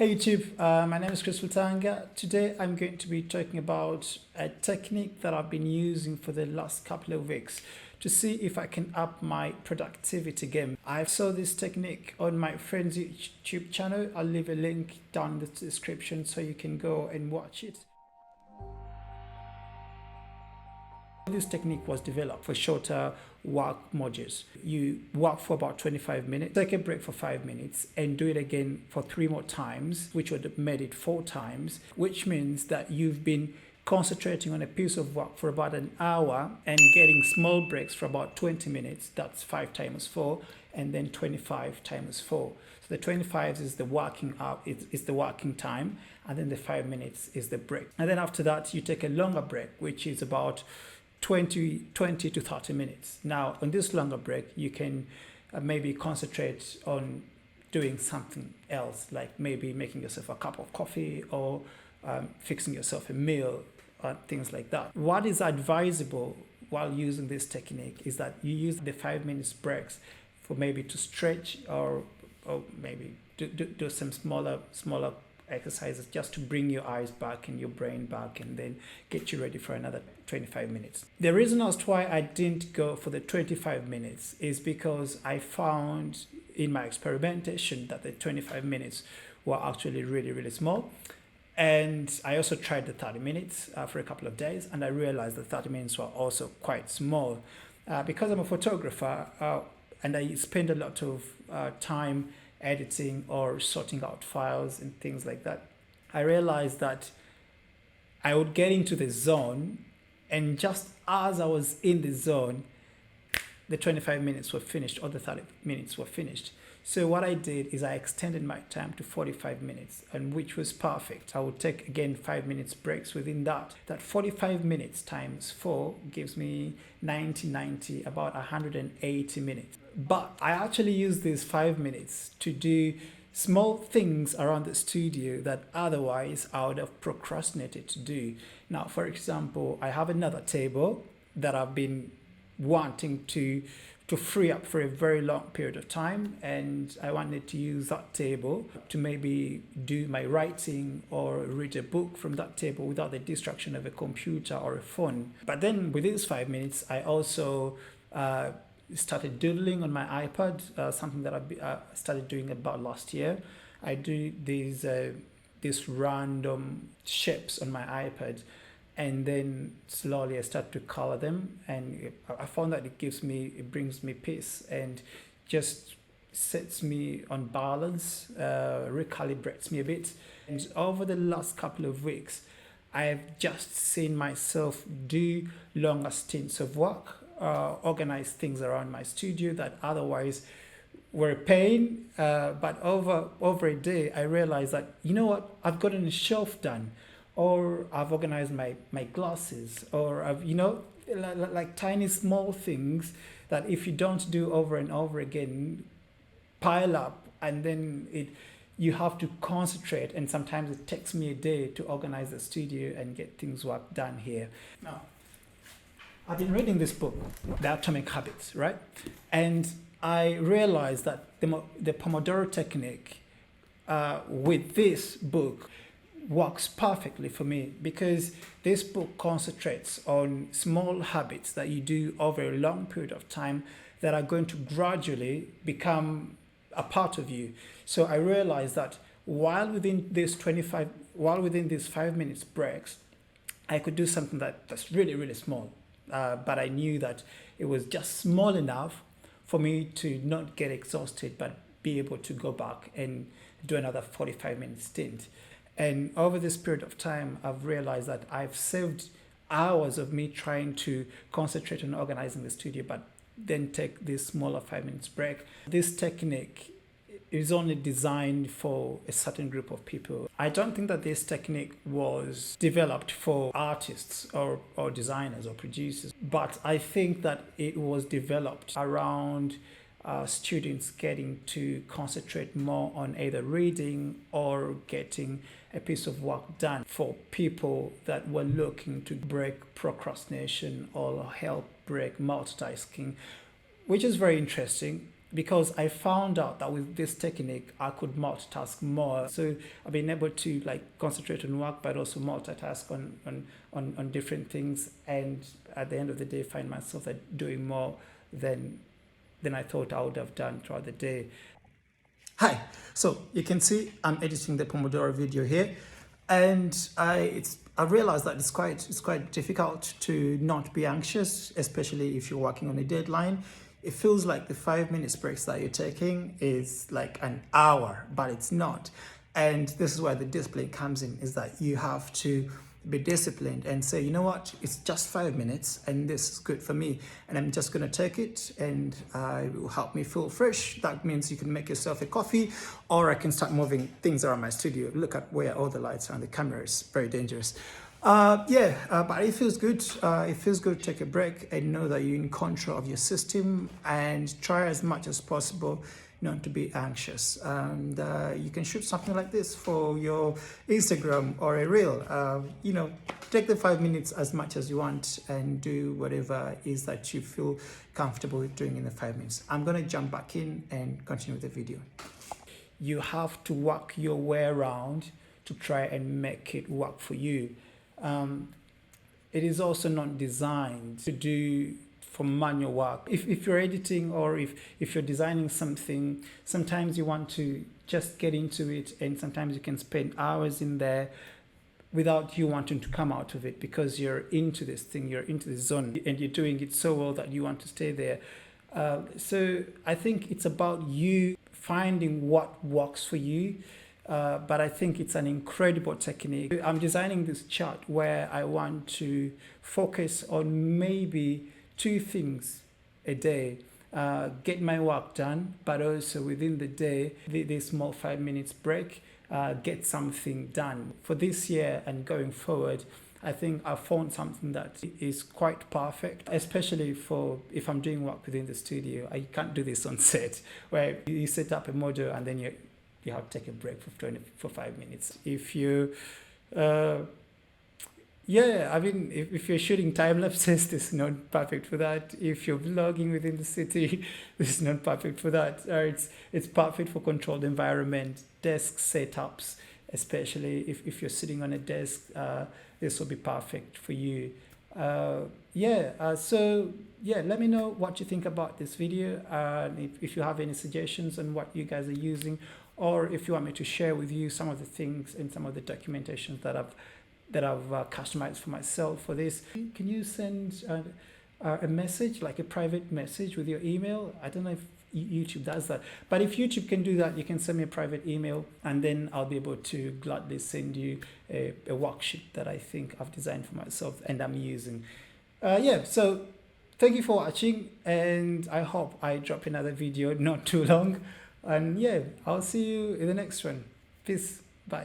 Hey YouTube, my name is Chris Tanga. Today I'm going to be talking about a technique that I've been using for the last couple of weeks to see if I can up my productivity game. I saw this technique on my friend's YouTube channel. I'll leave a link down in the description so you can go and watch it. This technique was developed for shorter work modules. You work for about 25 minutes, take a break for 5 minutes, and do it again for 3 more times, which would have made it 4 times, which means that you've been concentrating on a piece of work for about an hour and getting small breaks for about 20 minutes. That's 5 times 4, and then 25 times 4. So the 25 is the working out, it's the working time, and then the 5 minutes is the break. And then after that, you take a longer break, which is about 20 to 30 minutes. Now, on this longer break, you can maybe concentrate on doing something else, like maybe making yourself a cup of coffee or fixing yourself a meal, things like that. What is advisable while using this technique is that you use the 5 minutes breaks for maybe to stretch or maybe do some smaller exercises just to bring your eyes back and your brain back and then get you ready for another 25 minutes. The reason as to why I didn't go for the 25 minutes is because I found in my experimentation that the 25 minutes were actually really small. And I also tried the 30 minutes for a couple of days, and I realized that 30 minutes were also quite small. Because I'm a photographer and I spend a lot of time editing or sorting out files and things like that, I realized that I would get into the zone, and just as I was in the zone, the 25 minutes were finished or the 30 minutes were finished. So what I did is I extended my time to 45 minutes, and which was perfect. I would take again 5 minutes breaks within that. That 45 minutes times 4 gives me 90, about 180 minutes. But I actually use these 5 minutes to do small things around the studio that otherwise I would have procrastinated to do. Now, for example, I have another table that I've been wanting to free up for a very long period of time, and I wanted to use that table to maybe do my writing or read a book from that table without the distraction of a computer or a phone. But then with these 5 minutes, I also started doodling on my iPad, something that I started doing about last year. I do these random shapes on my iPad, and then slowly I start to color them, and I found that it brings me peace and just sets me on balance, recalibrates me a bit. And over the last couple of weeks, I've just seen myself do longer stints of work, organize things around my studio that otherwise were a pain, but over a day I realized that, you know what, I've gotten a shelf done, or I've organized my glasses, or I've, like tiny small things that if you don't do over and over again, pile up, and then you have to concentrate, and sometimes it takes me a day to organize the studio and get things work done here. Now, I've been reading this book, The Atomic Habits, right? And I realized that the Pomodoro technique with this book works perfectly for me, because this book concentrates on small habits that you do over a long period of time that are going to gradually become a part of you. So I realized that while within these 5 minutes breaks, I could do something that's really small, but I knew that it was just small enough for me to not get exhausted, but be able to go back and do another 45-minute stint. And over this period of time, I've realized that I've saved hours of me trying to concentrate on organizing the studio, but then take this smaller 5 minutes break. This technique is only designed for a certain group of people. I don't think that this technique was developed for artists or designers or producers, but I think that it was developed around students getting to concentrate more on either reading or getting a piece of work done, for people that were looking to break procrastination or help break multitasking, which is very interesting. because I found out that with this technique I could multitask more. So I've been able to like concentrate on work, but also multitask on different things, and at the end of the day find myself doing more than I thought I would have done throughout the day. Hi, so you can see I'm editing the Pomodoro video here, and I realized that it's quite difficult to not be anxious, especially if you're working on a deadline. It feels like the 5 minutes breaks that you're taking is like an hour, but it's not. And this is where the discipline comes in, is that you have to be disciplined and say, you know what, it's just 5 minutes and this is good for me, and I'm just going to take it, and it will help me feel fresh. That means you can make yourself a coffee, or I can start moving things around my studio. Look at where all the lights are, and the camera is very dangerous. But it feels good. It feels good to take a break and know that you're in control of your system, and try as much as possible not to be anxious. And you can shoot something like this for your Instagram or a reel. Take the 5 minutes as much as you want and do whatever it is that you feel comfortable with doing in the 5 minutes. I'm going to jump back in and continue with the video. You have to work your way around to try and make it work for you. It is also not designed to do for manual work. If you're editing, or if you're designing something, sometimes you want to just get into it, and sometimes you can spend hours in there without you wanting to come out of it, because you're into this thing, you're into the zone, and you're doing it so well that you want to stay there. So I think it's about you finding what works for you. But I think it's an incredible technique. I'm designing this chart where I want to focus on maybe 2 things a day. Get my work done, but also within the day, this small 5 minutes break, get something done. For this year and going forward, I think I found something that is quite perfect, especially for if I'm doing work within the studio. I can't do this on set, where you set up a model and then you have to take a break for 5 minutes. If you, if you're shooting time lapses, this is not perfect for that. If you're vlogging within the city, this is not perfect for that. It's perfect for controlled environment, desk setups, especially if you're sitting on a desk. This will be perfect for you. Let me know what you think about this video, and if you have any suggestions on what you guys are using, or if you want me to share with you some of the things and some of the documentations that I've customized for myself for this. Can you send a message, like a private message with your email? I don't know if YouTube does that, but if YouTube can do that, you can send me a private email, and then I'll be able to gladly send you a worksheet that I think I've designed for myself and I'm using. So thank you for watching, and I hope I drop another video not too long. And I'll see you in the next one. Peace.